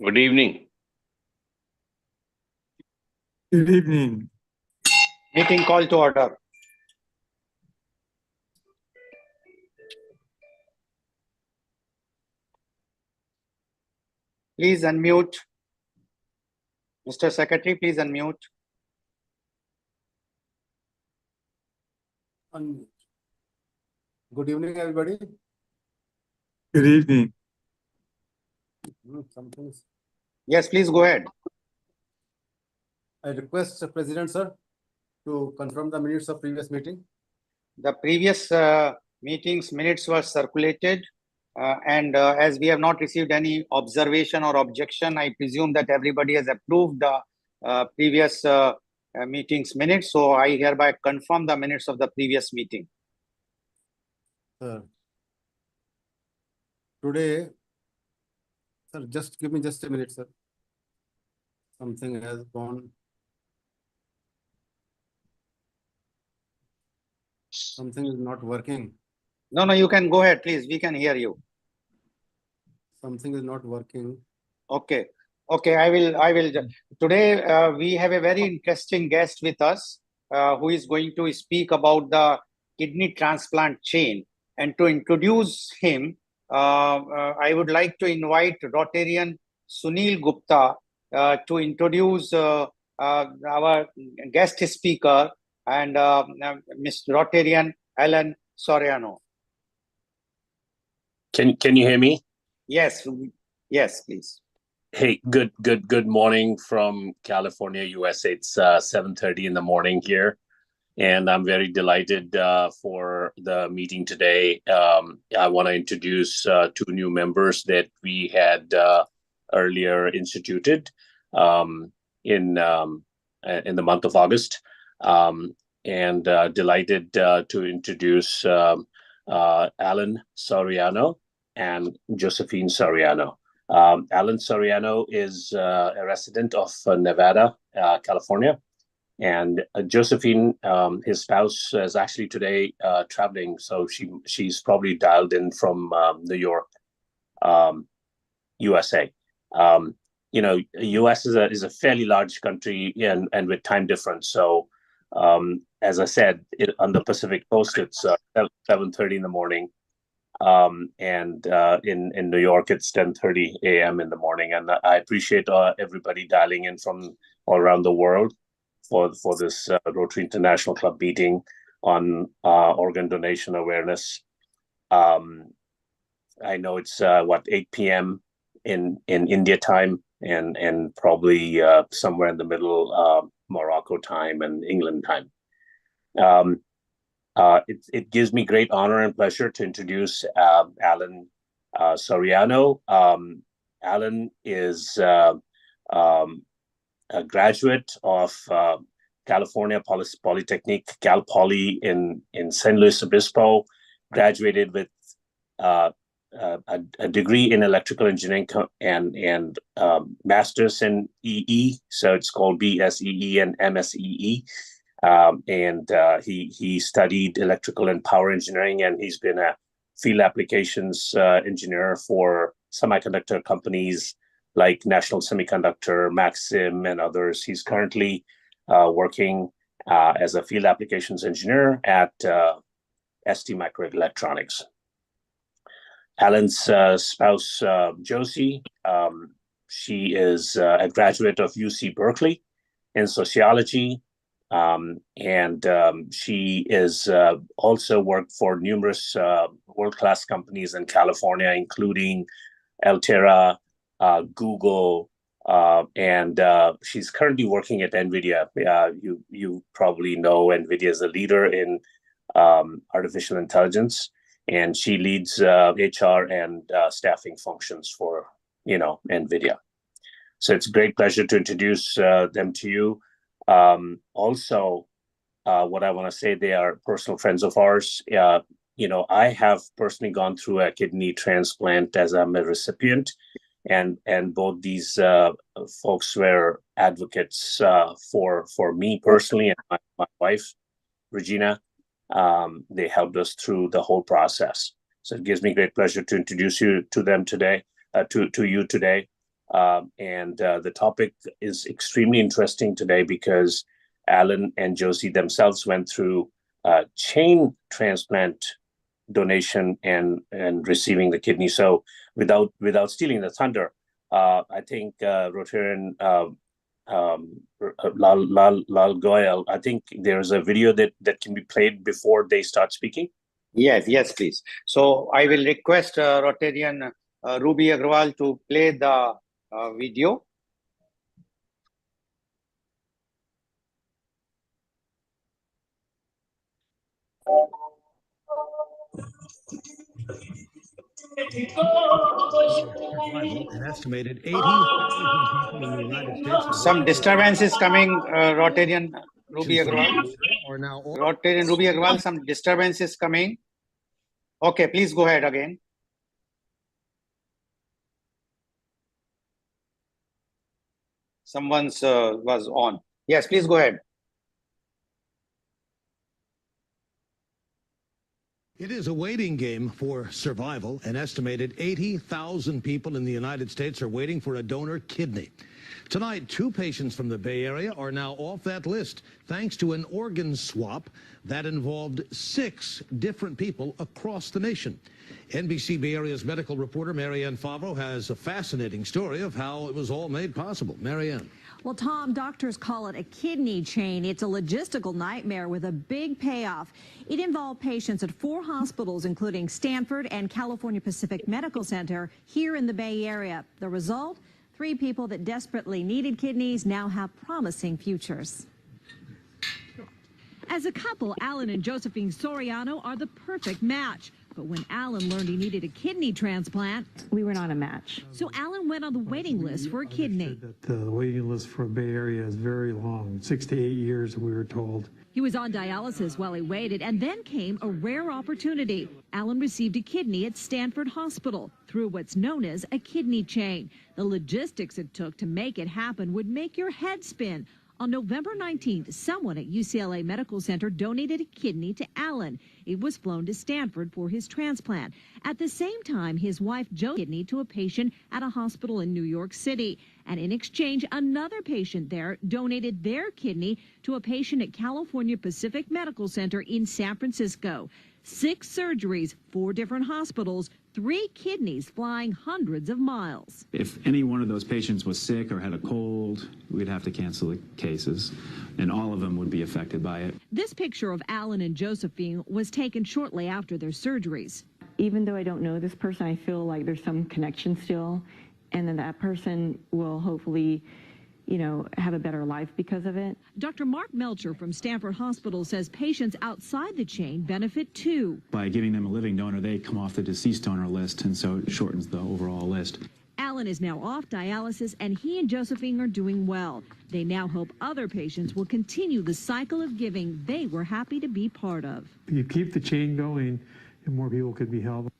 Good evening. Good evening. Meeting call to order. Please unmute. Mr. Secretary, please unmute. Good evening, everybody. Good evening. Yes, please go ahead. I request the President, sir, to confirm the minutes of previous meeting. The previous meetings minutes were circulated and as we have not received any observation or objection, I presume that everybody has approved the previous meetings minutes. So I hereby confirm the minutes of the previous meeting. Sir, today, sir, just give me just a minute, sir. Something has gone. Something is not working. No, you can go ahead, please. We can hear you. Something is not working. Okay. I will. Today we have a very interesting guest with us who is going to speak about the kidney transplant chain. And to introduce him, I would like to invite Rotarian Sunil Gupta to introduce our guest speaker and Ms. Rotarian Alan Soriano. Can you hear me? Yes, please. Hey, good morning from California, USA. It's 7:30 in the morning here, and I'm very delighted for the meeting today. I want to introduce two new members that we had earlier instituted in the month of August, and delighted to introduce Alan Soriano and Josephine Soriano. Alan Soriano is a resident of Nevada, California, and Josephine, his spouse, is actually today traveling, so she's probably dialed in from New York, USA. US is a fairly large country and with time difference. So as I said, on the Pacific Coast, it's 7:30 in the morning. And in New York, it's 10:30 a.m. in the morning. And I appreciate everybody dialing in from all around the world for this Rotary International Club meeting on organ donation awareness. I know it's 8 p.m. in India time and probably somewhere in the middle, Morocco time and England time. It gives me great honor and pleasure to introduce Alan Soriano. Alan is a graduate of California Polytechnic, Cal Poly in San Luis Obispo, graduated with a degree in electrical engineering and master's in EE, so it's called BSEE and MSEE. And he studied electrical and power engineering, and he's been a field applications engineer for semiconductor companies like National Semiconductor, Maxim, and others. He's currently working as a field applications engineer at ST Microelectronics. Alan's spouse, Josie, she is a graduate of UC Berkeley in sociology. And she is also worked for numerous world-class companies in California, including Altera, Google, and she's currently working at NVIDIA. You probably know NVIDIA is a leader in artificial intelligence, and she leads HR and staffing functions for NVIDIA. So it's a great pleasure to introduce them to you. Also, what I want to say, they are personal friends of ours. I have personally gone through a kidney transplant as I'm a recipient, and both these folks were advocates for me personally and my wife, Regina. They helped us through the whole process. So it gives me great pleasure to introduce you to them today, to you today. The topic is extremely interesting today because Alan and Josie themselves went through chain transplant donation and receiving the kidney. So without stealing the thunder, I think Rotarian Lal Goyal, I think there's a video that can be played before they start speaking. Yes, please. So I will request Rotarian Ruby Agrawal to play the video. Survival, an estimated 80,000 people in the United States. Some disturbance is coming, Rotarian Ruby Agrawal. Are now all Rotarian Ruby Agrawal, some disturbance is coming. Okay, please go ahead again. Someone's was on. Yes, please go ahead. It is a waiting game for survival. An estimated 80,000 people in the United States are waiting for a donor kidney. Tonight, 2 patients from the Bay Area are now off that list thanks to an organ swap that involved 6 different people across the nation. NBC Bay Area's medical reporter Marianne Favreau has a fascinating story of how it was all made possible. Marianne. Well, Tom, doctors call it a kidney chain. It's a logistical nightmare with a big payoff. It involved patients at 4 hospitals, including Stanford and California Pacific Medical Center here in the Bay Area. The result? 3 people that desperately needed kidneys now have promising futures. As a couple, Alan and Josephine Soriano are the perfect match. But when Alan learned he needed a kidney transplant, we were not a match. So Alan went on the waiting list for a kidney. The waiting list for Bay Area is very long, 6 to 8 years, we were told. He was on dialysis while he waited, and then came a rare opportunity. Alan received a kidney at Stanford Hospital through what's known as a kidney chain. The logistics it took to make it happen would make your head spin. On November 19th, someone at UCLA Medical Center donated a kidney to Alan. It was flown to Stanford for his transplant. At the same time, his wife Jo kidney to a patient at a hospital in New York City. And in exchange, another patient there donated their kidney to a patient at California Pacific Medical Center in San Francisco. 6 surgeries, 4 different hospitals, 3 kidneys flying hundreds of miles. If any one of those patients was sick or had a cold, we'd have to cancel the cases, and all of them would be affected by it. This picture of Alan and Josephine was taken shortly after their surgeries. Even though I don't know this person, I feel like there's some connection still, and then that person will hopefully, you know, have a better life because of it. Dr. Mark Melcher from Stanford Hospital says patients outside the chain benefit too. By giving them a living donor, they come off the deceased donor list, and so it shortens the overall list. Alan is now off dialysis, and he and Josephine are doing well. They now hope other patients will continue the cycle of giving they were happy to be part of. You keep the chain going, and more people could be helped.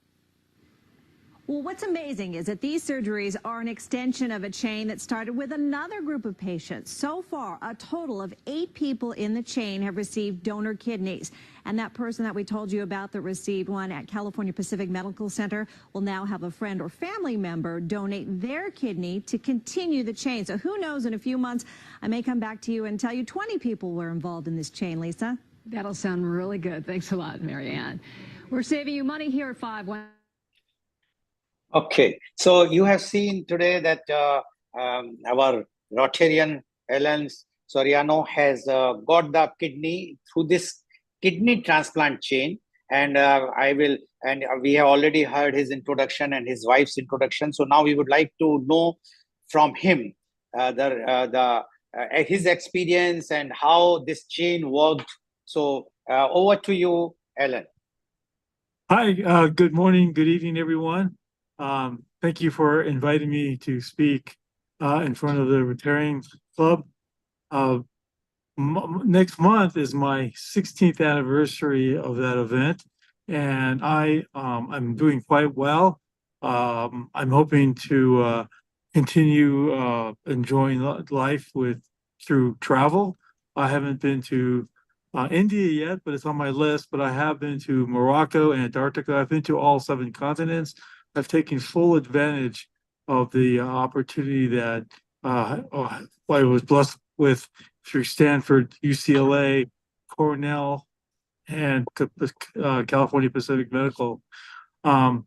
Well, what's amazing is that these surgeries are an extension of a chain that started with another group of patients. So far, a total of 8 people in the chain have received donor kidneys. And that person that we told you about that received one at California Pacific Medical Center will now have a friend or family member donate their kidney to continue the chain. So who knows, in a few months, I may come back to you and tell you 20 people were involved in this chain, Lisa. That'll sound really good. Thanks a lot, Marianne. We're saving you money here at 5-1. Okay, so you have seen today that our Rotarian Alan Soriano has got the kidney through this kidney transplant chain, and we have already heard his introduction and his wife's introduction. So now we would like to know from him his experience and how this chain worked. So over to you, Alan. Hi, good morning, good evening, everyone. Thank you for inviting me to speak in front of the Rotarian Club. Next month is my 16th anniversary of that event, and I'm doing quite well. I'm hoping to continue enjoying life through travel. I haven't been to India yet, but it's on my list. But I have been to Morocco and Antarctica. I've been to all 7 continents. I've taken full advantage of the opportunity that I was blessed with through Stanford, UCLA, Cornell, and California Pacific Medical. Um,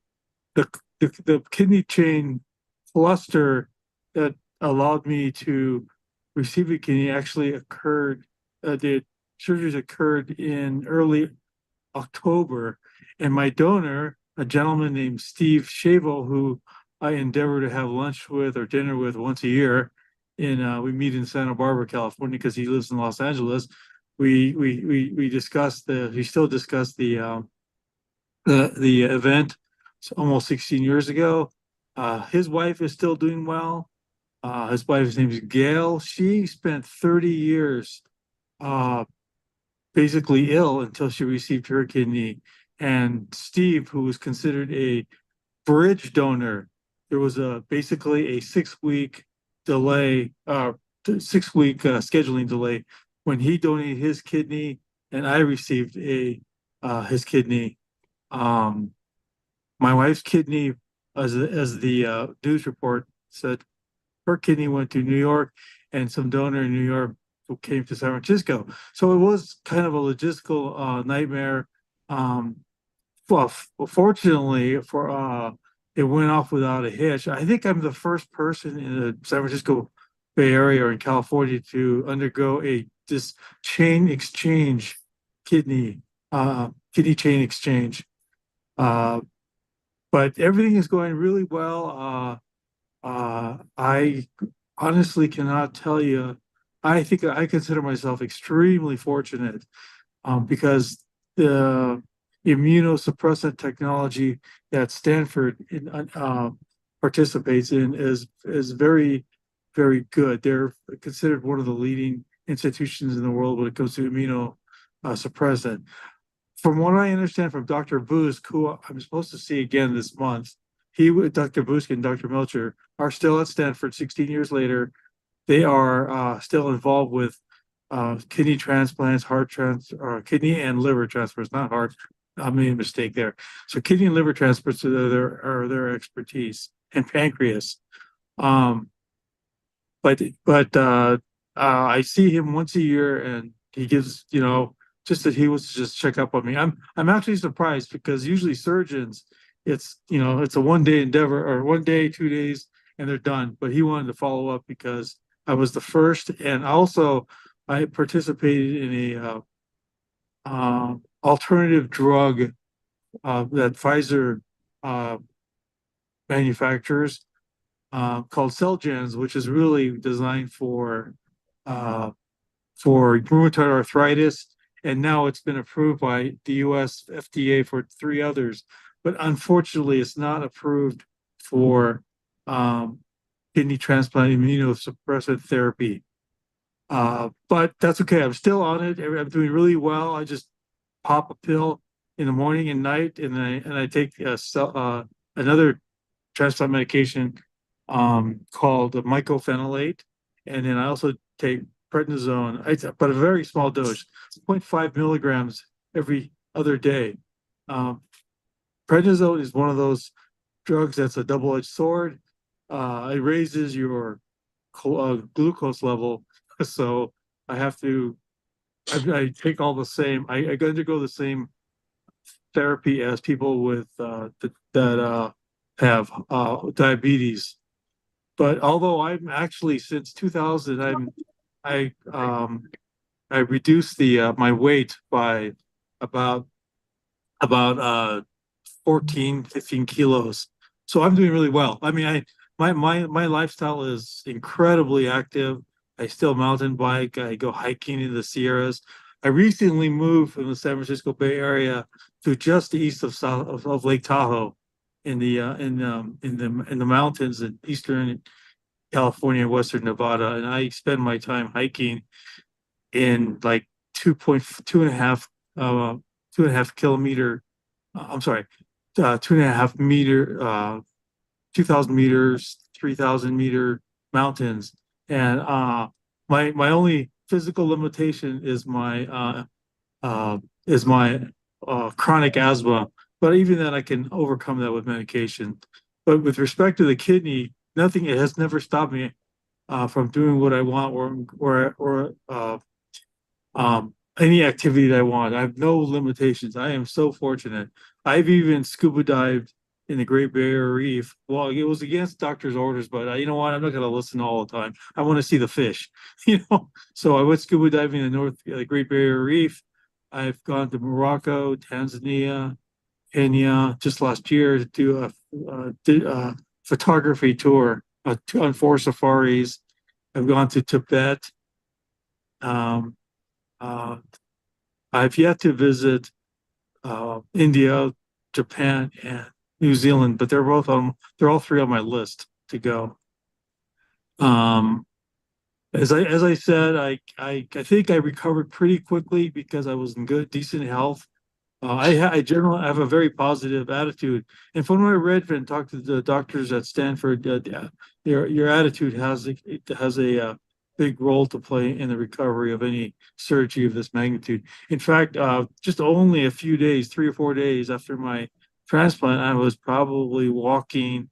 the kidney chain cluster that allowed me to receive a kidney actually occurred. The surgeries occurred in early October, and my donor, a gentleman named Steve Shavel, who I endeavor to have lunch with or dinner with once a year. We meet in Santa Barbara, California, because he lives in Los Angeles. We discussed we still discuss the event almost 16 years ago. His wife is still doing well. His wife's name is Gail. She spent 30 years uh, basically ill until she received her kidney. And Steve, who was considered a bridge donor, there was basically a 6-week delay, 6-week scheduling delay when he donated his kidney, and I received his kidney. My wife's kidney, as the news report said, her kidney went to New York, and some donor in New York who came to San Francisco. So it was kind of a logistical nightmare. Well, fortunately, it went off without a hitch. I think I'm the first person in the San Francisco Bay Area or in California to undergo this chain exchange kidney chain exchange. But everything is going really well. I honestly cannot tell you. I think I consider myself extremely fortunate because the immunosuppressant technology that Stanford participates in is very, very good. They're considered one of the leading institutions in the world when it comes to immunosuppressant. From what I understand from Dr. Busk, who I'm supposed to see again this month, Dr. Busk and Dr. Melcher are still at Stanford 16 years later. They are still involved with kidney transplants, kidney and liver transplants, not heart. I made a mistake there. So kidney and liver transplants are their expertise, and pancreas. But I see him once a year, and he gives, just that he was to just check up on me. I'm actually surprised because usually surgeons, it's a 1-day endeavor or 1 day, 2 days, and they're done. But he wanted to follow up because I was the first, and also I participated in a alternative drug that Pfizer manufactures called Celgens, which is really designed for rheumatoid arthritis, and now it's been approved by the U.S. FDA for 3 others. But unfortunately, it's not approved for kidney transplant immunosuppressant therapy. But that's okay. I'm still on it. I'm doing really well. I just pop a pill in the morning and night, and I take another transplant medication called mycophenolate, and then I also take prednisone, but a very small dose, 0.5 milligrams every other day. Prednisone is one of those drugs that's a double-edged sword. It raises your glucose level, so I take all the same. I undergo the same therapy as people with that have diabetes. But although I'm actually since 2000, I reduced my weight by about 14, 15 kilos. So I'm doing really well. I mean, my lifestyle is incredibly active. I still mountain bike. I go hiking in the Sierras. I recently moved from the San Francisco Bay Area to just east of Lake Tahoe in the mountains in eastern California, western Nevada, and I spend my time hiking in like 2.5 kilometer. I'm sorry, 2.5 meter, 2,000 meters, 3,000 meter mountains, and my only physical limitation is my chronic asthma. But even then, I can overcome that with medication. But with respect to the kidney, nothing, it has never stopped me from doing what I want any activity that I want. I have no limitations. I am so fortunate. I've even scuba dived in the Great Barrier Reef. Well, it was against doctor's orders, but you know what? I'm not going to listen all the time. I want to see the fish, So I went scuba diving in the Great Barrier Reef. I've gone to Morocco, Tanzania, Kenya just last year to do a photography tour on 4 safaris. I've gone to Tibet. Um, uh, I've yet to visit India, Japan, and New Zealand, but they're all 3 on my list to go. As I said, I think I recovered pretty quickly because I was in decent health. I generally have a very positive attitude, and from what I read and talked to the doctors at Stanford, your attitude has a big role to play in the recovery of any surgery of this magnitude. In fact, just only a few days, 3 or 4 days after my transplant, I was probably walking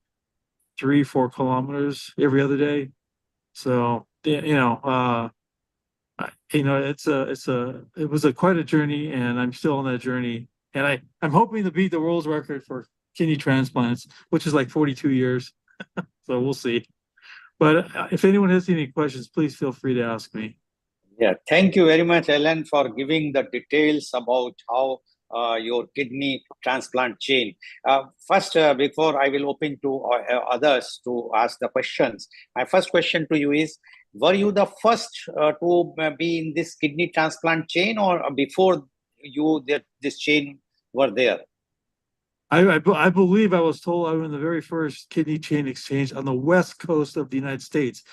3-4 kilometers every other day. So it was quite a journey, and I'm still on that journey. And I'm hoping to beat the world's record for kidney transplants, which is like 42 years. So we'll see. But if anyone has any questions, please feel free to ask me. Yeah, thank you very much, Alan, for giving the details about how your kidney transplant chain. First, before I will open to others to ask the questions, my first question to you is, were you the first to be in this kidney transplant chain, or before you this chain were there? I believe I was told I was in the very first kidney chain exchange on the west coast of the United States.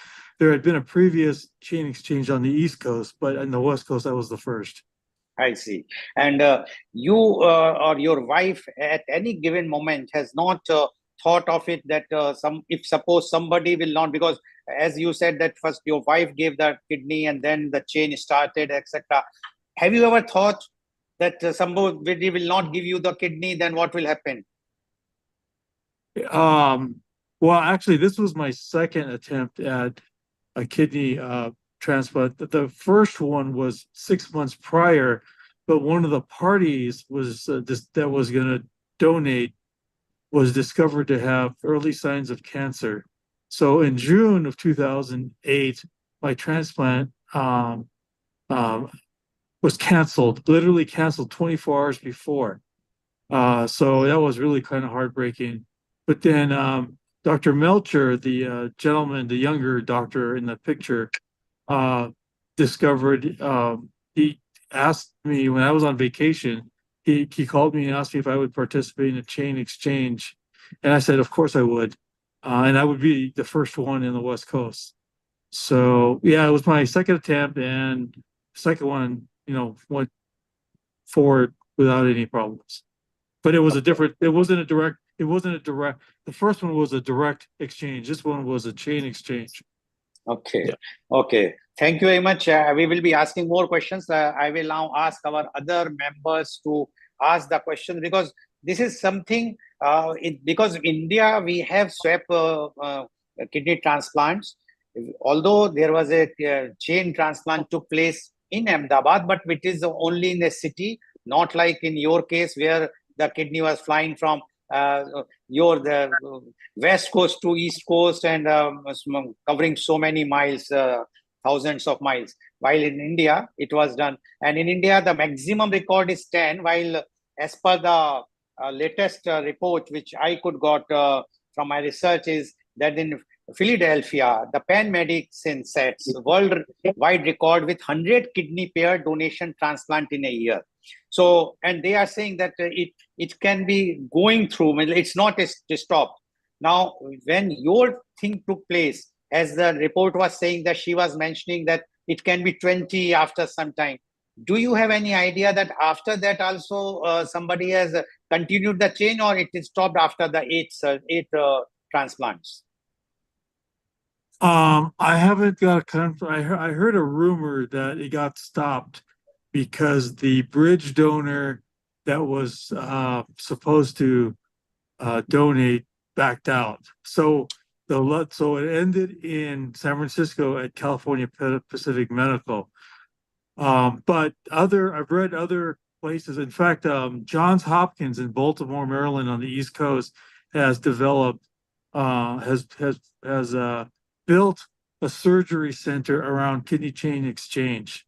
There had been a previous chain exchange on the East Coast, but on the West Coast, I was the first. I see. And you or your wife at any given moment has not thought of it that if suppose somebody will not, because as you said that first your wife gave the kidney and then the chain started, etc. Have you ever thought that somebody will not give you the kidney, then what will happen? Well, actually, this was my second attempt at a kidney transplant. The first one was 6 months prior, but one of the parties that was going to donate was discovered to have early signs of cancer. So in June of 2008, my transplant was canceled, literally canceled 24 hours before. So that was really kind of heartbreaking. But then Dr. Melcher, the gentleman, the younger doctor in the picture, discovered, he asked me when I was on vacation, he called me and asked me if I would participate in a chain exchange. And I said, of course I would. And I would be the first one in the West Coast. So yeah, it was my second attempt, and second one, went forward without any problems. But it wasn't a direct, the first one was a direct exchange. This one was a chain exchange. Okay. Yeah. Okay. Thank you very much. We will be asking more questions. I will now ask our other members to ask the question, because this is something, because in India, we have swap kidney transplants. Although there was a chain transplant took place in Ahmedabad, but it is only in a city, not like in your case where the kidney was flying from the west coast to east coast and covering so many miles, thousands of miles. While in India, it was done. And in India, the maximum record is 10, while as per the latest report, which I could got from my research, is that in Philadelphia, the Pan Medicine sets worldwide record with 100 kidney pair donation transplant in a year. So, and they are saying that it can be going through, it's not stopped. Now, when your thing took place, as the report was saying that she was mentioning that it can be 20 after some time. Do you have any idea that after that also somebody has continued the chain, or it is stopped after the eight transplants? I haven't got I heard a rumor that it got stopped because the bridge donor that was supposed to donate backed out. So So it ended in San Francisco at California Pacific Medical. But I've read other places. In fact, Johns Hopkins in Baltimore, Maryland, on the East Coast, has developed, has built a surgery center around kidney chain exchange.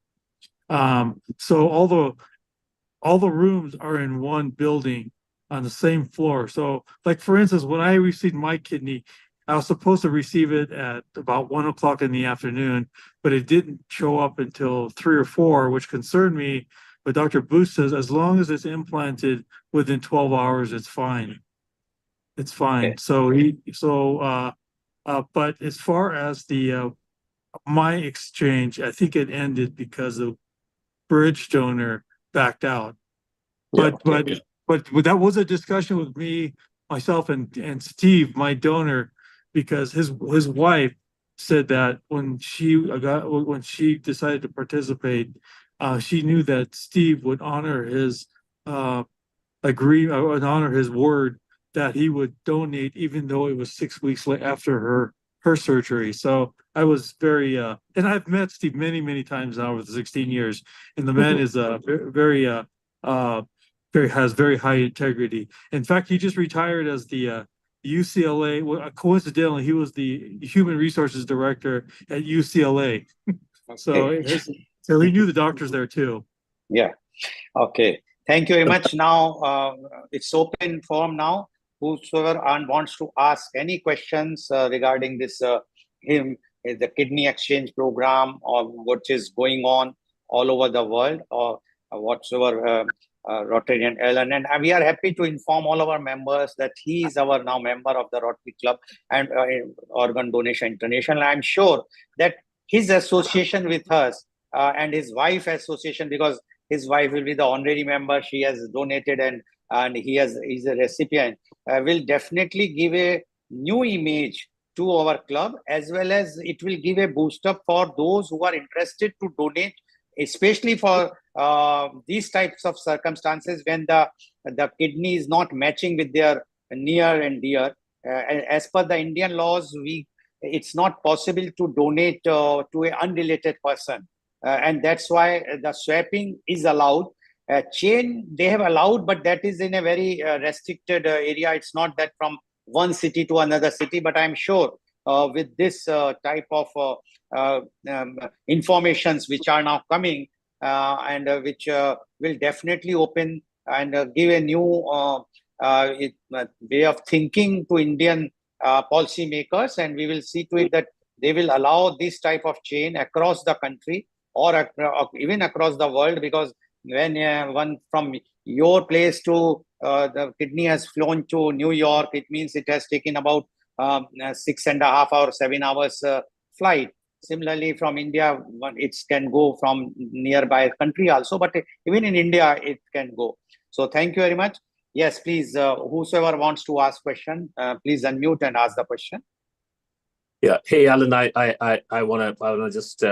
So all the rooms are in one building on the same floor. So, like for instance, when I received my kidney, I was supposed to receive it at about 1 o'clock in the afternoon, but it didn't show up until 3 or 4, which concerned me. But Dr. Booth says as long as it's implanted within 12 hours, it's fine. It's fine. Okay. But as far as the my exchange, I think it ended because the bridge donor backed out. Yeah, But that was a discussion with me, myself, and Steve, my donor, because his wife said that when she decided to participate, she knew that Steve would honor his would honor his word that he would donate, even though it was 6 weeks after her surgery. So I was very and I've met Steve many times now over the 16 years, and the man is very has very high integrity. In fact, he just retired as the UCLA. Well, coincidentally, he was the human resources director at UCLA. Okay. So he knew the doctors there too. Yeah. Okay. Thank you very much. Now it's open forum now. Whosoever wants to ask any questions regarding this the kidney exchange program, or what is going on all over the world, or whatsoever Rotarian Alan, and we are happy to inform all of our members that he is our now member of the Rotary Club and Organ Donation International. I'm sure that his association with us and his wife association, because his wife will be the honorary member, she has donated, and he's a recipient, will definitely give a new image to our club, as well as it will give a boost up for those who are interested to donate, especially for these types of circumstances when the kidney is not matching with their near and dear. As per the Indian laws, it's not possible to donate to an unrelated person. And that's why the swapping is allowed. Chain they have allowed, but that is in a very restricted area. It's not that from one city to another city, but I'm sure with this type of informations which are now coming and which will definitely open and give a new way of thinking to Indian policymakers, and we will see to it that they will allow this type of chain across the country, or even across the world, because when one from your place to the kidney has flown to New York, it means it has taken about 6.5 hours, 7 hours flight. Similarly, from India, it can go from nearby country also, but even in India, it can go. So thank you very much. Yes, please, whosoever wants to ask question, please unmute and ask the question. Yeah. Hey, Alan, I wanna just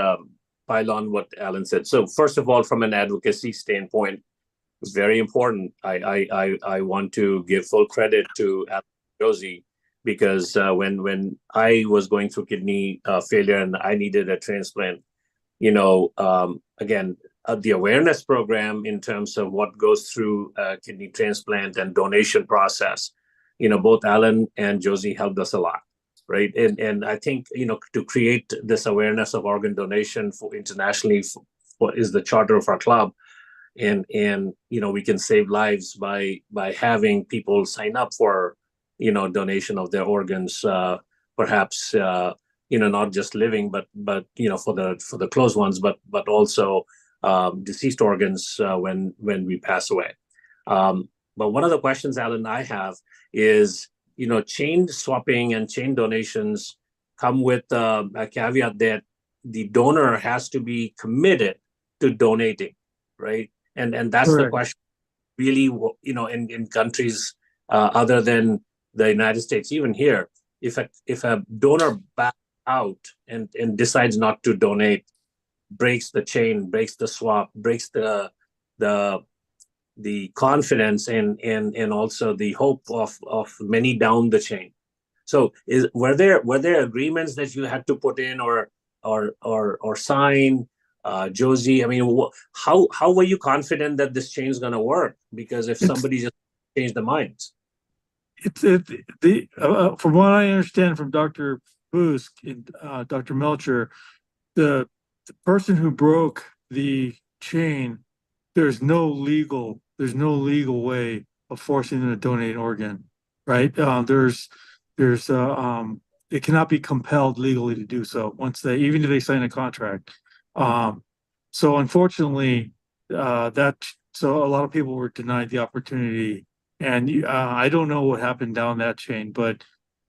pile on what Alan said. So first of all, from an advocacy standpoint, it's very important. I want to give full credit to Alan and Josie, because when I was going through kidney failure and I needed a transplant, again, the awareness program in terms of what goes through kidney transplant and donation process, both Alan and Josie helped us a lot. Right. And I think, to create this awareness of organ donation for internationally is the charter of our club. And we can save lives by having people sign up for, donation of their organs, perhaps, not just living, but for the close ones, but also deceased organs when we pass away. But one of the questions, Alan, I have is, chain swapping and chain donations come with a caveat that the donor has to be committed to donating, right? And that's Correct. the question, really, in countries other than the United States, even here, if a donor backs out and decides not to donate, breaks the chain, breaks the swap, breaks the confidence and also the hope of many down the chain. So were there agreements that you had to put in or sign, Josie? I mean, how were you confident that this change is going to work? Because if somebody just changed their minds. From what I understand from Dr. Busk and Dr. Melcher, the person who broke the chain, there's no legal way of forcing them to donate an organ, right? It cannot be compelled legally to do so even if they sign a contract. So unfortunately, so a lot of people were denied the opportunity, and I don't know what happened down that chain, but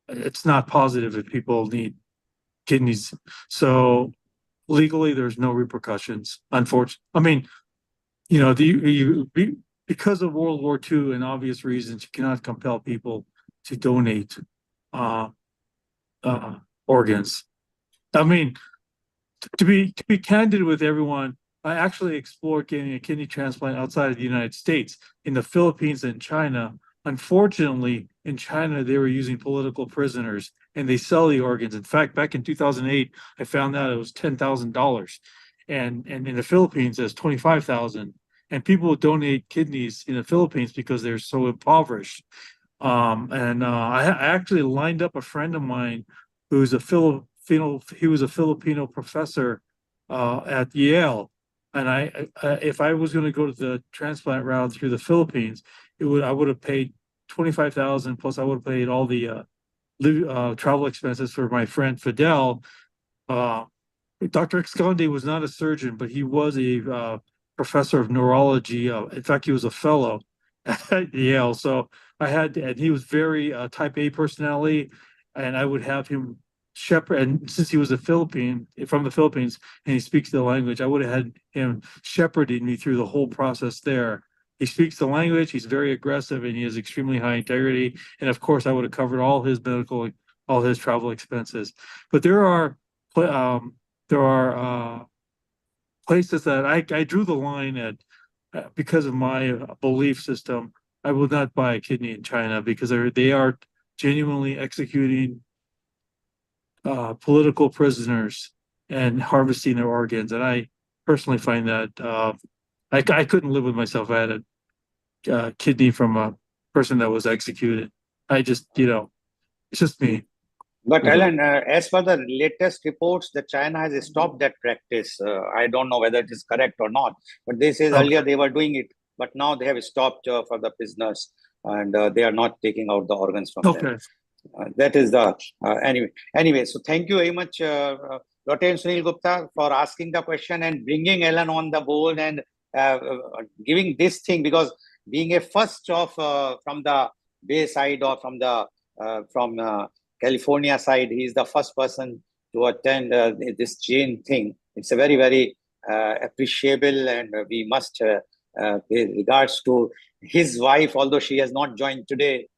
it's not positive if people need kidneys. So legally, there's no repercussions. Unfortunately, I mean, because of World War II and obvious reasons, you cannot compel people to donate uh, organs. I mean, to be candid with everyone, I actually explored getting a kidney transplant outside of the United States, in the Philippines and China. Unfortunately, in China, they were using political prisoners and they sell the organs. In fact, back in 2008, I found out it was $10,000. And in the Philippines, it's 25,000. And people donate kidneys in the Philippines because they're so impoverished. I actually lined up a friend of mine who's he was a Filipino professor at Yale. And if I was going to go to the transplant route through the Philippines, I would have paid 25,000, plus I would have paid all the travel expenses for my friend Fidel. Dr. Esconde was not a surgeon, but he was a professor of neurology. In fact, he was a fellow at Yale. So and he was very type A personality, and I would have him shepherd. And since he was from the Philippines, and he speaks the language, I would have had him shepherding me through the whole process there. He speaks the language, he's very aggressive, and he has extremely high integrity. And of course, I would have covered all his travel expenses. But there are places that I drew the line at because of my belief system. I will not buy a kidney in China because they are genuinely executing political prisoners and harvesting their organs. And I personally find that I couldn't live with myself. I had a kidney from a person that was executed. It's just me. But Alan, as per the latest reports, that China has stopped that practice. I don't know whether it is correct or not, but they say earlier they were doing it, but now they have stopped for the prisoners, and they are not taking out the organs from them. That is the anyway. So thank you very much, Dr. Sunil Gupta, for asking the question and bringing Alan on the board and giving this thing, because being a first of from the Bay side or from the California side, he is the first person to attend this chain thing. It's a very, very appreciable, and we must pay regards to his wife, although she has not joined today.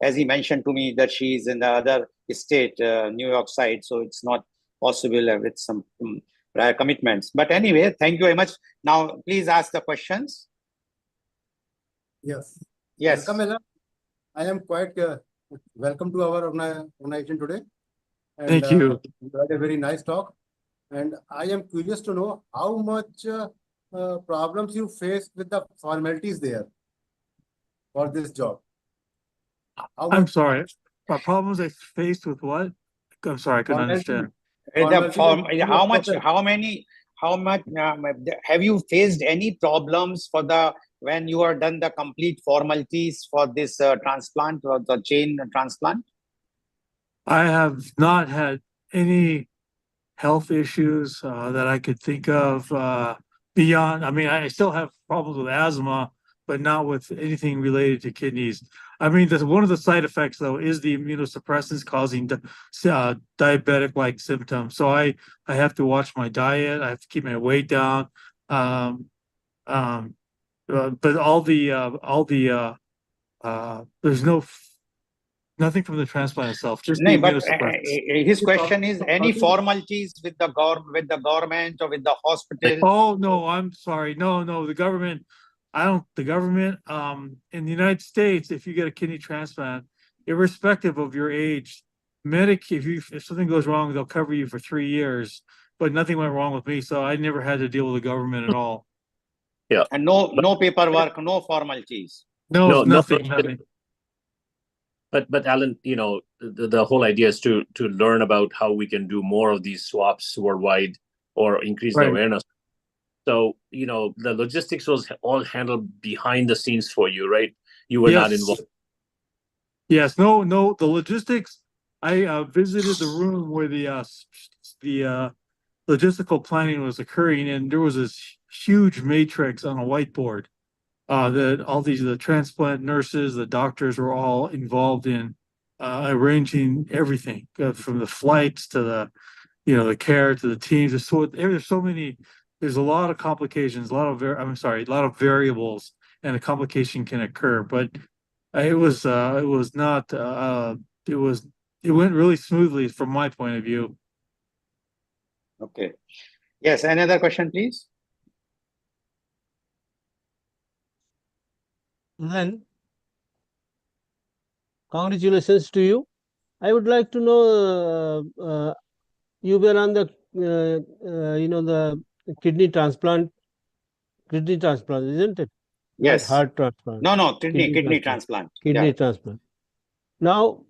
As he mentioned to me that she is in the other state, New York side, so it's not possible with some prior commitments. But anyway, thank you very much. Now, please ask the questions. Yes. Yes. Welcome, Ella. I am quite welcome to our organization today. And, thank you. You had a very nice talk. And I am curious to know how much problems you face with the formalities there for this job. I'm sorry. Problems I faced with what? I'm sorry, I couldn't understand. How much have you faced any problems when you are done the complete formalities for this transplant or the chain transplant? I have not had any health issues that I could think of beyond. I mean, I still have problems with asthma, but not with anything related to kidneys. I mean, one of the side effects, though, is the immunosuppressants causing diabetic-like symptoms. So I have to watch my diet. I have to keep my weight down. But there's nothing from the transplant itself. Just the immunosuppressants. His question is any formalities with the government or with the hospital? Oh no, I'm sorry. No, the government. The government in the United States, if you get a kidney transplant, irrespective of your age, if something goes wrong, they'll cover you for 3 years. But nothing went wrong with me, so I never had to deal with the government at all. Yeah. And no paperwork, no formalities. No, No, nothing. but Alan, the whole idea is to learn about how we can do more of these swaps worldwide or increase the Right. awareness. So, the logistics was all handled behind the scenes for you, right? You were not Yes. involved. Yes, no, the logistics. I visited the room where the logistical planning was occurring, and there was this huge matrix on a whiteboard. The transplant nurses, the doctors were all involved in arranging everything, from the flights to the care to the teams. There's so many. There's a lot of complications, a lot of variables, and a complication can occur. But it was not. It went really smoothly from my point of view. Okay. Yes, another question, please. Then, congratulations to you. I would like to know, you were on the, the kidney transplant, isn't it? Yes. Not heart transplant. No, kidney transplant. Kidney transplant. Now,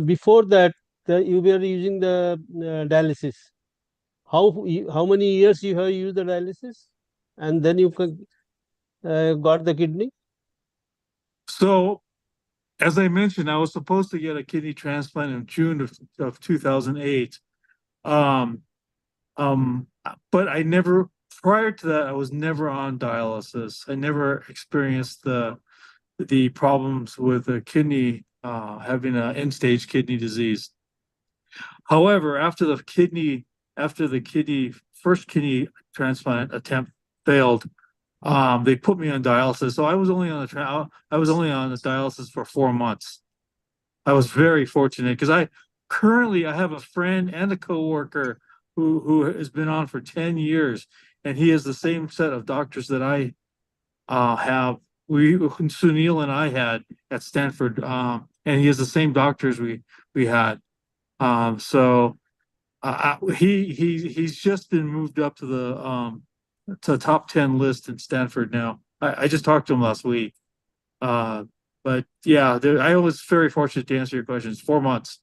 before that, you were using the dialysis. How many years you have used the dialysis, and then you got the kidney? So, as I mentioned, I was supposed to get a kidney transplant in June of 2008. But prior to that, I was never on dialysis. I never experienced the problems with the kidney, having an end-stage kidney disease. However, after the first kidney transplant attempt failed, they put me on dialysis. So I was only on the dialysis for 4 months. I was very fortunate because I have a friend and a coworker who has been on for 10 years, and he has the same set of doctors that I have. Sunil and I had at Stanford, and he has the same doctors we had. So he's just been moved up to the top 10 list in Stanford now. I just talked to him last week. But yeah, I was very fortunate to answer your questions. 4 months.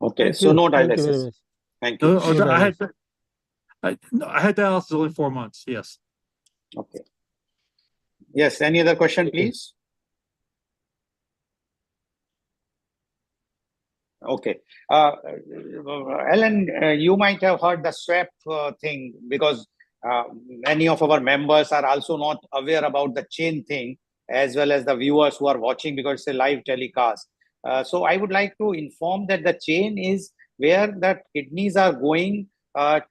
Okay, Thank so you. no Thank you very dialysis. much. Thank you. No, I had dialysis only 4 months. Yes. Okay. Yes, any other question, please? Okay. Ellen, you might have heard the swap thing, because many of our members are also not aware about the chain thing, as well as the viewers who are watching, because it's a live telecast. So I would like to inform that the chain is where the kidneys are going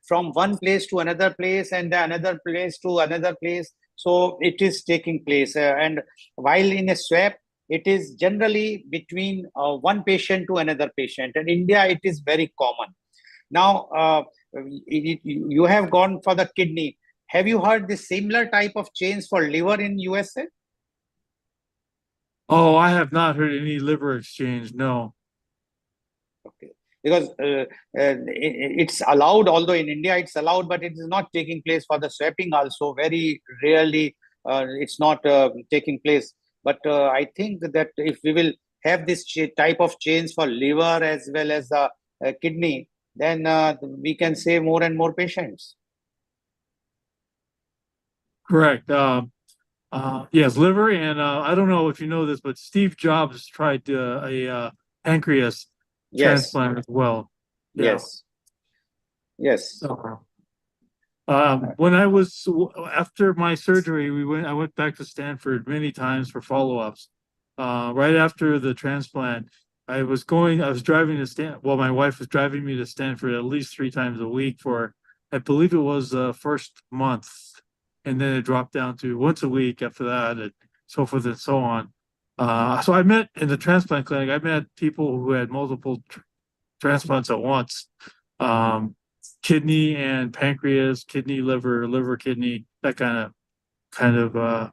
from one place to another place, and another place to another place. So it is taking place. And while in a swap, it is generally between one patient to another patient. In India, it is very common. Now, you have gone for the kidney. Have you heard the similar type of chains for liver in USA? Oh, I have not heard any liver exchange. No. Okay. Because it's allowed, although in India it's allowed, but it is not taking place for the swapping also. Very rarely it's not taking place. But I think that if we will have this type of chains for liver as well as the kidney, then we can save more and more patients. Correct. Yes, liver, and I don't know if you know this, but Steve Jobs tried a pancreas transplant as well. Yeah. Yes. When I was after my surgery, I went back to Stanford many times for follow-ups. Right after the transplant, I was driving to Stanford. Well, my wife was driving me to Stanford at least 3 times a week for, I believe it was the first month, and then it dropped down to once a week after that, and so forth and so on. So I met in the transplant clinic. I met people who had multiple transplants at once. Kidney and pancreas, kidney, liver, kidney, that kind of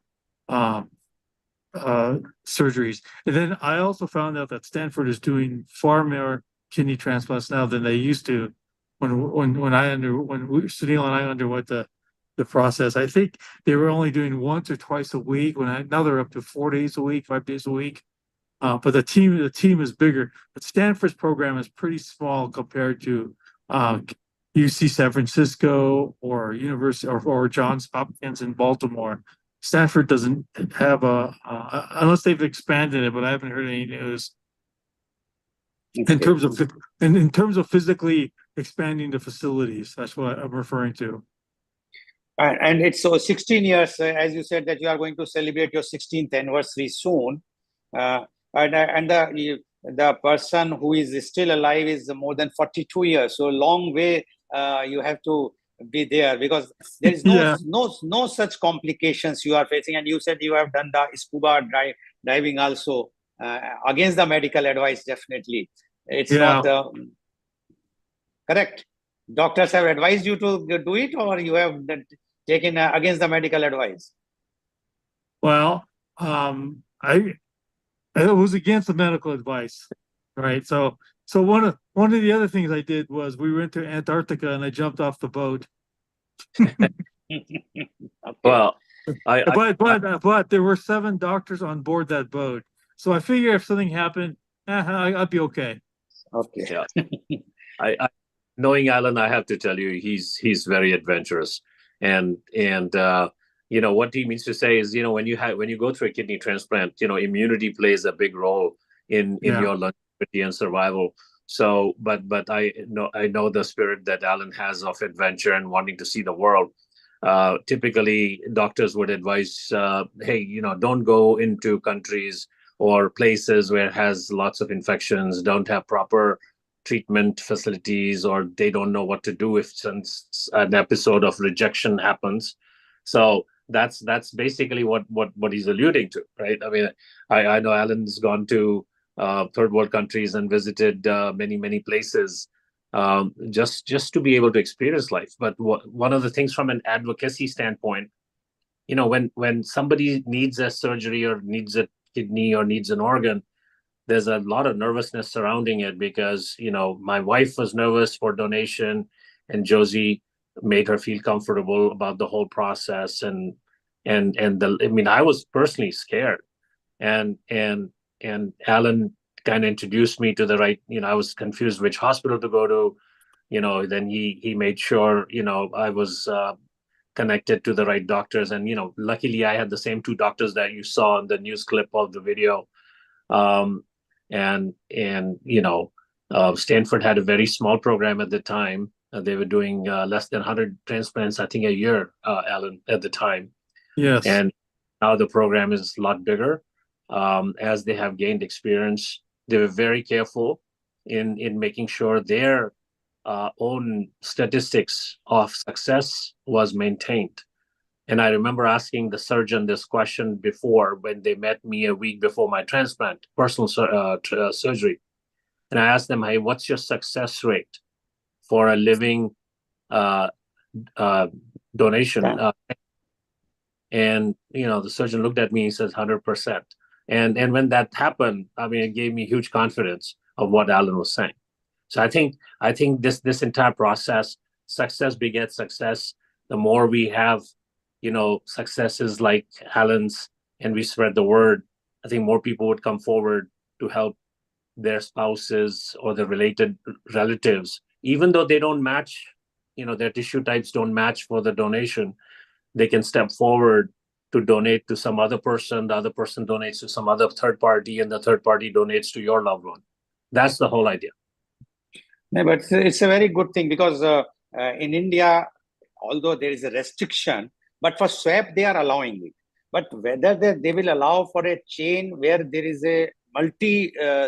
surgeries. And then I also found out that Stanford is doing far more kidney transplants now than they used to when Sunil and I underwent the process. I think they were only doing once or twice a week. Now they're up to 4 days a week, 5 days a week. But the team is bigger. But Stanford's program is pretty small compared to UC San Francisco or University or Johns Hopkins in Baltimore. Stanford doesn't have unless they've expanded it, but I haven't heard any news in terms of physically expanding the facilities. That's what I'm referring to. And it's so 16 years, as you said, that you are going to celebrate your 16th anniversary soon. And the person who is still alive is more than 42 years. So long way you have to be there, because there is no such complications you are facing. And you said you have done the scuba diving also against the medical advice. Definitely, it's not correct. Doctors have advised you to do it, or you have taken against the medical advice? Well, it was against the medical advice, right? So one of the other things I did was we went to Antarctica and I jumped off the boat. Okay. Well, but there were 7 doctors on board that boat, so I figure if something happened, I'd be okay. Okay. Yeah. I knowing Alan, I have to tell you, he's very adventurous, and what he means to say is, when you go through a kidney transplant, immunity plays a big role in your longevity and survival. So, but I know the spirit that Alan has of adventure and wanting to see the world. Typically, doctors would advise, hey, don't go into countries or places where it has lots of infections, don't have proper treatment facilities, or they don't know what to do if since an episode of rejection happens. So that's basically what he's alluding to, right? I mean, I know Alan's gone to third world countries and visited many places just to be able to experience life. But one of the things from an advocacy standpoint, when somebody needs a surgery or needs a kidney or needs an organ, there's a lot of nervousness surrounding it, because my wife was nervous for donation, and Josie made her feel comfortable about the whole process, and I was personally scared, and Alan kind of introduced me to the right, I was confused which hospital to go to, then he made sure I was connected to the right doctors, and luckily I had the same 2 doctors that you saw in the news clip of the video. Stanford had a very small program at the time. They were doing less than 100 transplants, I think, a year, Alan, at the time. Yes. And now the program is a lot bigger. As they have gained experience, they were very careful in making sure their own statistics of success was maintained. And I remember asking the surgeon this question before, when they met me a week before my transplant, personal surgery. And I asked them, hey, what's your success rate for a living donation? And the surgeon looked at me and says 100%. And when that happened, it gave me huge confidence of what Alan was saying. So I think this entire process, success begets success. The more we have successes like Alan's, and we spread the word, I think more people would come forward to help their spouses or their related relatives, even though they don't match, their tissue types don't match for the donation. They can step forward to donate to some other person. The other person donates to some other third party, and the third party donates to your loved one. That's the whole idea. No, but it's a very good thing, because in India, although there is a restriction, but for swab, they are allowing it. But whether they will allow for a chain where there is a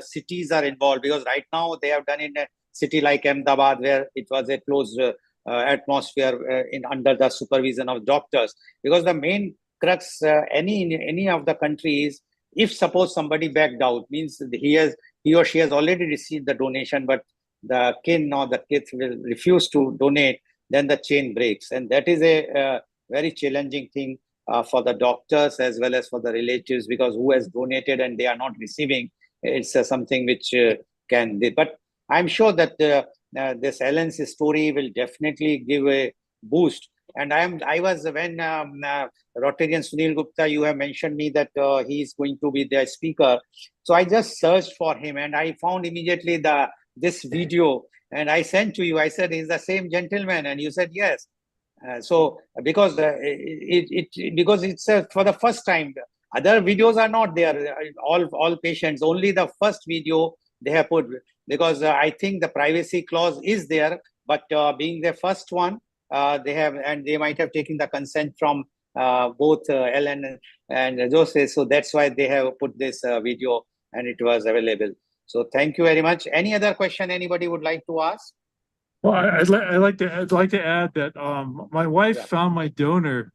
cities are involved, because right now they have done in a city like Ahmedabad, where it was a closed atmosphere under the supervision of doctors. Because the main crux, any of the countries, if suppose somebody backed out, means he or she has already received the donation, but the kin or the kids will refuse to donate, then the chain breaks. And that is a very challenging thing. for the doctors as well as for the relatives, because who has donated and they are not receiving, it's something which can be. But I'm sure that this Ellen's story will definitely give a boost. And I was when Rotarian Sunil Gupta, you have mentioned me that he is going to be the speaker. So I just searched for him and I found immediately this video, and I sent to you. I said, "Is the same gentleman?" And you said yes. So because because it's for the first time, other videos are not there. All patients, only the first video they have put, because I think the privacy clause is there. But being the first one, they have, and they might have taken the consent from both Ellen and Jose. So that's why they have put this video and it was available. So thank you very much. Any other question anybody would like to ask? Well, I'd like to add that my wife found my donor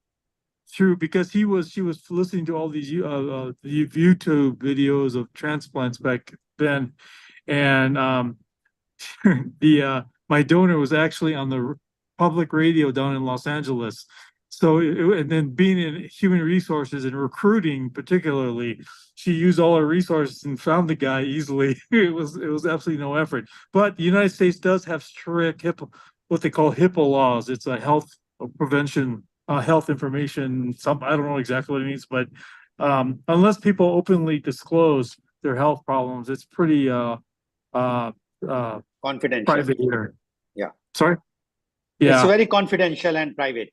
through, because she was listening to all these YouTube videos of transplants back then, and my donor was actually on the public radio down in Los Angeles. So and then being in human resources and recruiting particularly, she used all her resources and found the guy easily. It was absolutely no effort. But the United States does have strict HIPAA, what they call HIPAA laws. It's a health prevention, health information. I don't know exactly what it means, but unless people openly disclose their health problems, it's pretty confidential. Private here. Yeah. Sorry? It's Yeah. very confidential and private.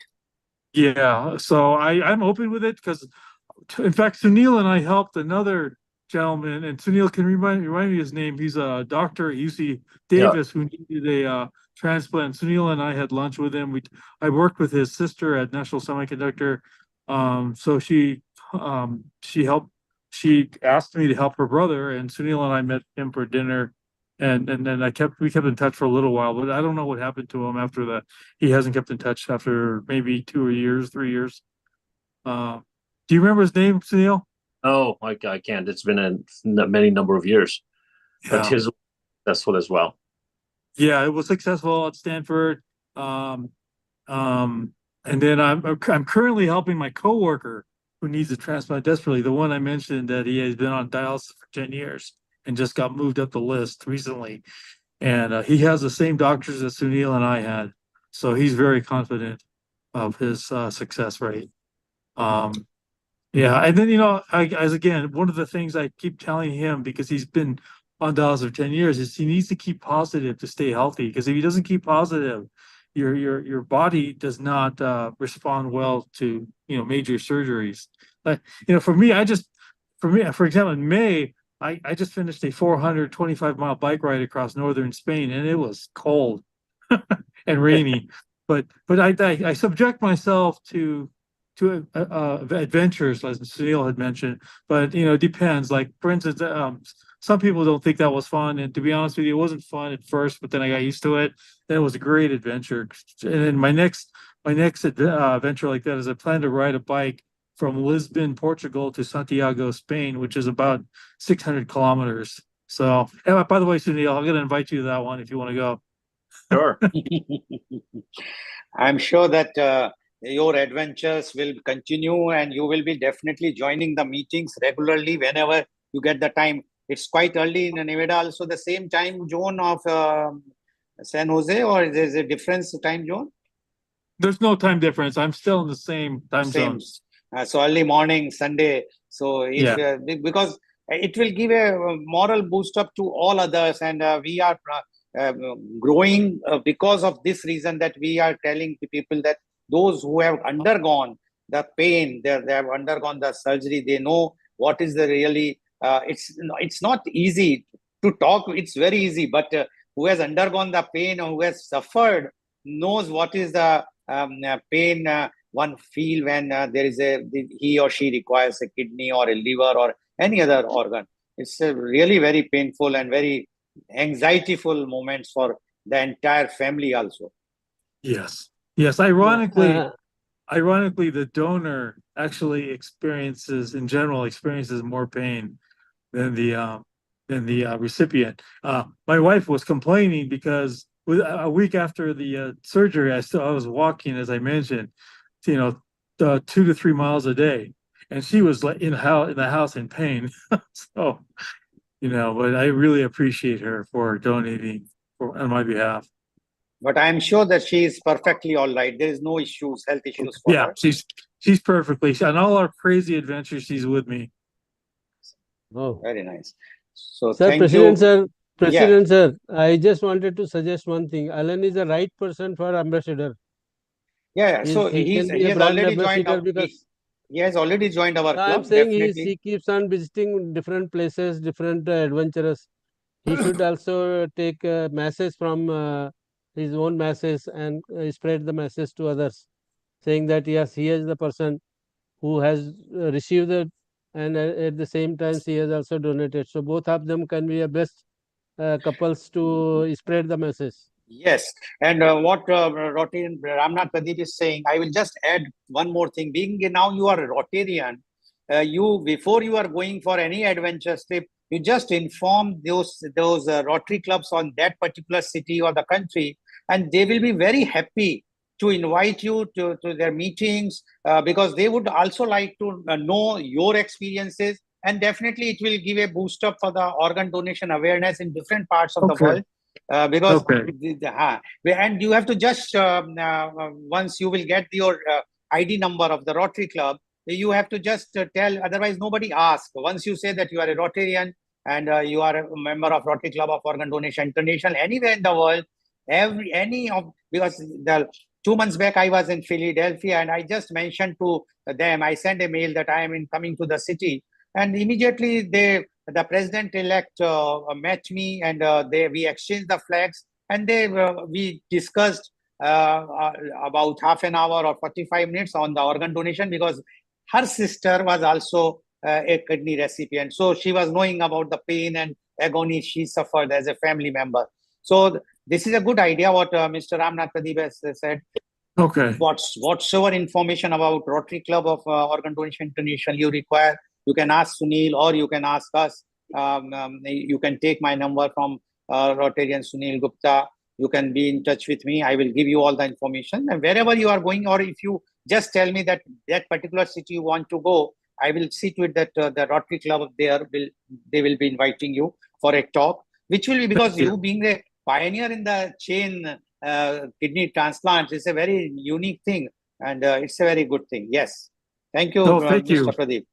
Yeah. So I'm open with it because, in fact, Sunil and I helped another gentleman, and Sunil can remind me his name. He's a doctor at UC Davis who needed a transplant. Sunil and I had lunch with him. I worked with his sister at National Semiconductor. So she helped. She asked me to help her brother, and Sunil and I met him for dinner. And then we kept in touch for a little while, but I don't know what happened to him after that. He hasn't kept in touch after maybe 2 years, 3 years. Do you remember his name, Sunil? Oh, I can't. It's been a many number of years, but his was successful as well. Yeah, it was successful at Stanford. And then I'm currently helping my coworker who needs a transplant desperately. The one I mentioned that he has been on dialysis for 10 years and just got moved up the list recently. And he has the same doctors that Sunil and I had. So he's very confident of his success rate. Yeah, and then, as again, one of the things I keep telling him, because he's been on dialysis for 10 years, is he needs to keep positive to stay healthy. Because if he doesn't keep positive, your body does not respond well to major surgeries. For me, for example, in May, I just finished a 425-mile bike ride across northern Spain, and it was cold and rainy. But I subject myself to adventures, as Sunil had mentioned. But it depends. Like, for instance, some people don't think that was fun, and to be honest with you, it wasn't fun at first. But then I got used to it. Then it was a great adventure. And then my next adventure like that is I plan to ride a bike from Lisbon, Portugal to Santiago, Spain, which is about 600 kilometers. So, and by the way, Sunil, I'm going to invite you to that one if you want to go. Sure. I'm sure that your adventures will continue and you will be definitely joining the meetings regularly whenever you get the time. It's quite early in Nevada, also the same time zone of San Jose, or there's a difference time zone? There's no time difference. I'm still in the same time zone. So early morning, Sunday. So if because it will give a moral boost up to all others, and we are growing because of this reason, that we are telling the people that those who have undergone the pain, they have undergone the surgery, they know what is the really. It's not easy to talk. It's very easy, but who has undergone the pain or who has suffered knows what is the pain one feel when there is he or she requires a kidney or a liver or any other organ. It's a really very painful and very anxietyful moments for the entire family also. Yes. Ironically, the donor actually experiences more pain than the recipient. My wife was complaining because a week after the surgery, I was walking, as I mentioned, 2 to 3 miles a day, and she was like in the house in pain. So, but I really appreciate her for donating on my behalf. But I'm sure that she is perfectly all right. There is no issues, health issues for Yeah, her. she's perfectly on all our crazy adventures. She's with me. Oh, Very nice. So sir, thank President, you. sir, Yeah, President, sir, I just wanted to suggest one thing. Alan is the right person for ambassador. yeah. So He can be he a has brand already joined ambassador our because he has already joined our I'm club, saying definitely. he keeps on visiting different places, different adventurous. He should also take masses from his own masses and spread the message to others, saying that yes, he is the person who has received it, and at the same time he has also donated. So both of them can be a best couples to spread the message. Yes, and what Rotarian Ramnath Pradeep is saying, I will just add one more thing. Being now you are a Rotarian, you before you are going for any adventure trip, you just inform those Rotary clubs on that particular city or the country, and they will be very happy to invite you to their meetings because they would also like to know your experiences, and definitely it will give a boost up for the organ donation awareness in different parts of the Okay. world. Because Okay. and you have to just once you will get your ID number of the Rotary Club, you have to just tell. Otherwise, nobody asks. Once you say that you are a Rotarian and you are a member of Rotary Club of Organ Donation International, anywhere in the world, because the 2 months back I was in Philadelphia and I just mentioned to them. I sent a mail that I am coming to the city, and immediately the president-elect met me, and we exchanged the flags, and we discussed about half an hour or 45 minutes on the organ donation, because her sister was also a kidney recipient, so she was knowing about the pain and agony she suffered as a family member. So this is a good idea what Mr. Ramnath Pradeep has said. Okay. Whatsoever information about Rotary Club of Organ Donation International you require, you can ask Sunil or you can ask us. You can take my number from Rotarian Sunil Gupta. You can be in touch with me. I will give you all the information. And wherever you are going, or if you just tell me that particular city you want to go, I will see to it that the Rotary Club they will be inviting you for a talk, which will be because you being the pioneer in the chain kidney transplants is a very unique thing, and it's a very good thing. Yes. Thank you, Thank you. Mr. Pradeep,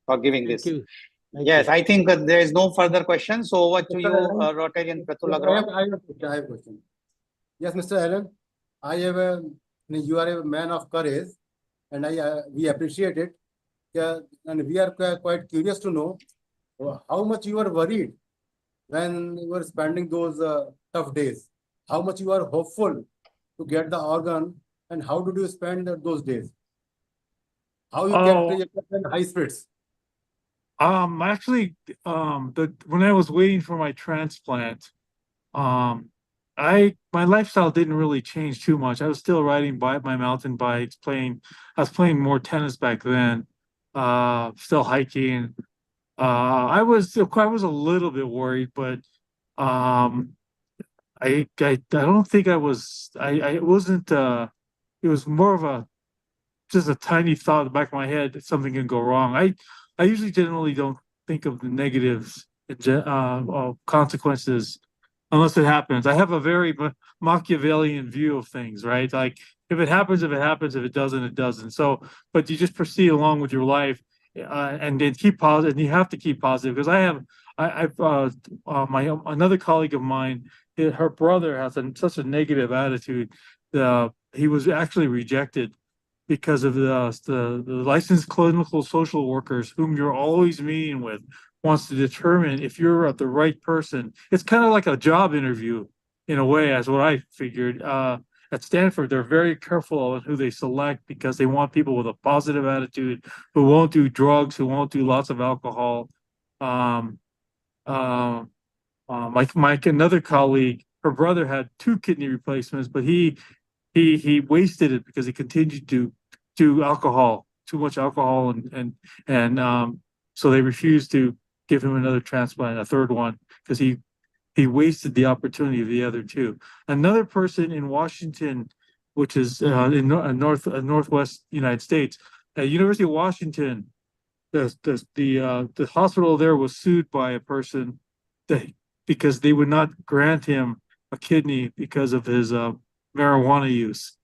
for giving Thank this. you. Thank Yes, you. I think there is no further questions. So over to Mr. you, Allen, Rotarian Pratul I Agrawal. have a question. Yes, Mr. Allen, you are a man of courage, and we appreciate it. And we are quite curious to know how much you are worried when you were spending those tough days. How much you are hopeful to get the organ, and how did you spend those days? How you kept in high spirits? Actually, when I was waiting for my transplant, my lifestyle didn't really change too much. I was still riding my mountain bikes, I was playing more tennis back then, still hiking. I was a little bit worried, but um, I don't think I was. I wasn't. It was more of just a tiny thought in the back of my head that something can go wrong. I usually generally don't think of the negatives, consequences, unless it happens. I have a very Machiavellian view of things, right? Like if it happens, if it happens, if it doesn't, it doesn't. So, but you just proceed along with your life, and then keep positive. And you have to keep positive because I've my another colleague of mine, her brother has such a negative attitude. He was actually rejected because of the licensed clinical social workers whom you're always meeting with wants to determine if you're the right person. It's kind of like a job interview in a way, as what I figured. At Stanford, they're very careful on who they select because they want people with a positive attitude who won't do drugs, who won't do lots of alcohol. Um, uh, Mike, another colleague, her brother had 2 kidney replacements, but he wasted it because he continued to do alcohol, too much alcohol, and so they refused to give him another transplant, a third one, because he wasted the opportunity of the other 2. Another person in Washington which is in northwest United States. At University of Washington, the hospital there was sued by a person that because they would not grant him a kidney because of his marijuana use.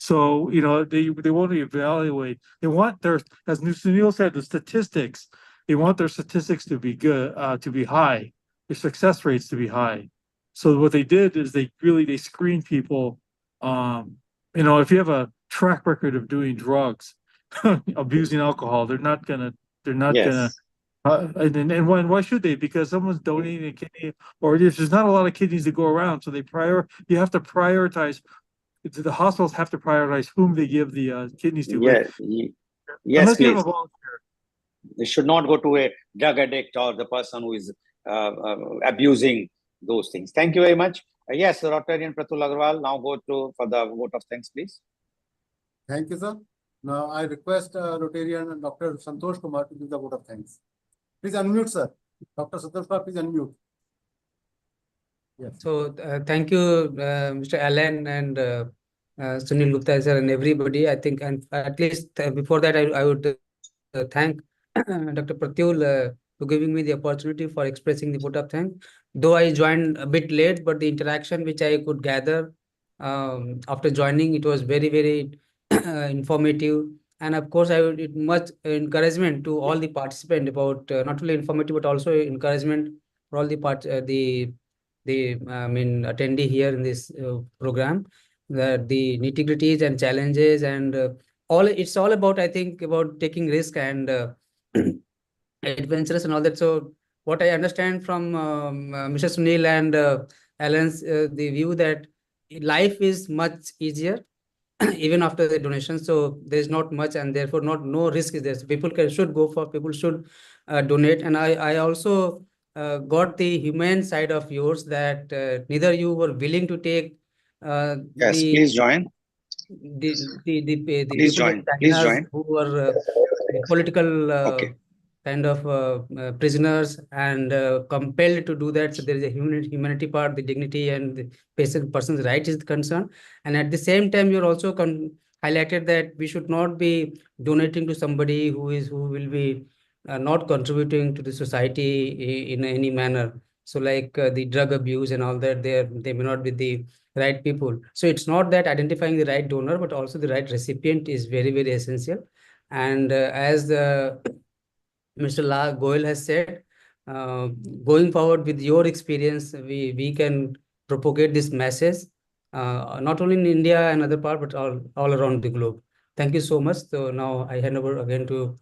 So, they want to evaluate, they want their, as Sunil said, the statistics, they want their statistics to be good, to be high, their success rates to be high. So what they did is they screened people. If you have a track record of doing drugs, abusing alcohol, they're not gonna, Yes. and why should they? Because someone's donating a kidney, or there's not a lot of kidneys to go around, so you have to prioritize. The hospitals have to prioritize whom they give the kidneys to. Yeah. Yes, Unless you have please. a volunteer. They should not go to a drug addict or the person who is abusing those things. Thank you very much. Yes, Rotarian Pratul Agarwal, now go for the vote of thanks, please. Thank you, sir. Now I request Rotarian Dr. Santosh Kumar to give the vote of thanks. Please unmute, sir. Dr. Santosh Kumar, please unmute. Yes. So thank you, Mr. Alan and Sunil Gupta sir and everybody. I think, and at least before that, I would thank Dr. Pratyul for giving me the opportunity for expressing the vote of thanks. Though I joined a bit late, but the interaction which I could gather after joining, it was very, very informative. And of course, I would much encouragement to all the participants about not only informative but also encouragement for all the attendee here in this program, that the nitty-gritties and challenges and it's all about, I think, about taking risk and adventurous and all that. So what I understand from Mr. Sunil and Alan's the view that life is much easier even after the donation. So there's not much, and therefore no risk is there. So people should donate. And I also got the humane side of yours, that neither you were willing to take yes, please join. The Please people join. in Please China join. who were political Okay. kind of prisoners and compelled to do that. So there is a humanity part, the dignity and the person's right is concerned. And at the same time, you're also highlighted that we should not be donating to somebody who will be not contributing to the society in any manner. So like the drug abuse and all that, they may not be the right people. So it's not that identifying the right donor, but also the right recipient is very, very essential. And as the Mr. Goyal has said, going forward with your experience, we can propagate this message, not only in India and other part, but all around the globe. Thank you so much. So now I hand over again to